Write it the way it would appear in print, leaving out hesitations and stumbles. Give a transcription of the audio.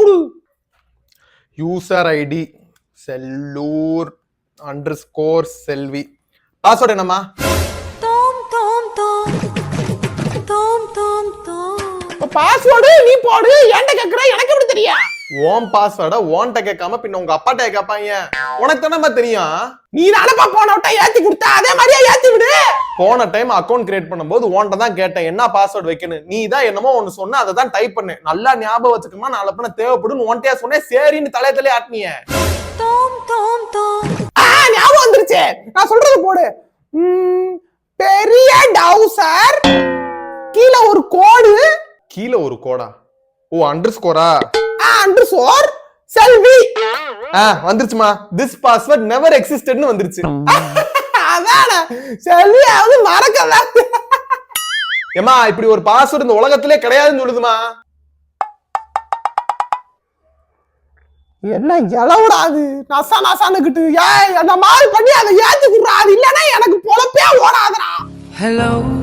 கொடு. User ID Sellur _செல்வி. Password என்னம்மா? Password நீ போடு. ஏன்ட கேக்குற? எனக்கு எப்படி தெரியும்? ஓம் பாஸ்வேர்டை ஓன்ட்ட கேட்காம பின்ன உங்க அப்பாட்ட கேட்பாங்க. உனக்கு தானே தெரியும். நீ தானப்பா போன விட்டா ஏத்தி கொடுத்தா, அதே மாதிரியே ஏத்தி விடு. போன டைம் அக்கௌண்ட் கிரியேட் பண்ணும்போது ஓன்ட்ட தான் கேட்டேன் என்ன பாஸ்வேர்டு வைக்கணும். நீ தான் என்னமோ ஒன்னு சொன்ன, அதை தான் டைப் பண்ணேன். நல்லா ஞாபகம் வச்சுக்கமா, நாளை பண்ண தேவைப்படும் ஒன்ட்டையா சொன்னேன். சரின்னு தலைய ஆட்டினிய. ஞாபகம் வந்துருச்சு. நான் சொல்றது போடு. பெரிய டவுசர், கீழே ஒரு கோடு. கீழே ஒரு கோடா? ஓ அண்டர்ஸ்கோரா? அண்டர்ஸ்கோர் செல்வி. வந்துருச்சுமா. திஸ் பாஸ்வேர்ட் நெவர் எக்ஸிஸ்டட்னு வந்துருச்சு. அதானே செல்வியாவது மறக்கல. ஏமா இப்படி ஒரு பாஸ்வேர்ட் இந்த உலகத்திலே கிடையாதுன்னு சொல்லுதுமா. என்ன எழவுடாது நசானுக்கிட்டு. ஏய் அந்த மாதிரி பண்ணி அதை ஏத்துக்குறா. அது இல்லன்னா எனக்கு பொழப்பே ஓடாதுடா. Hello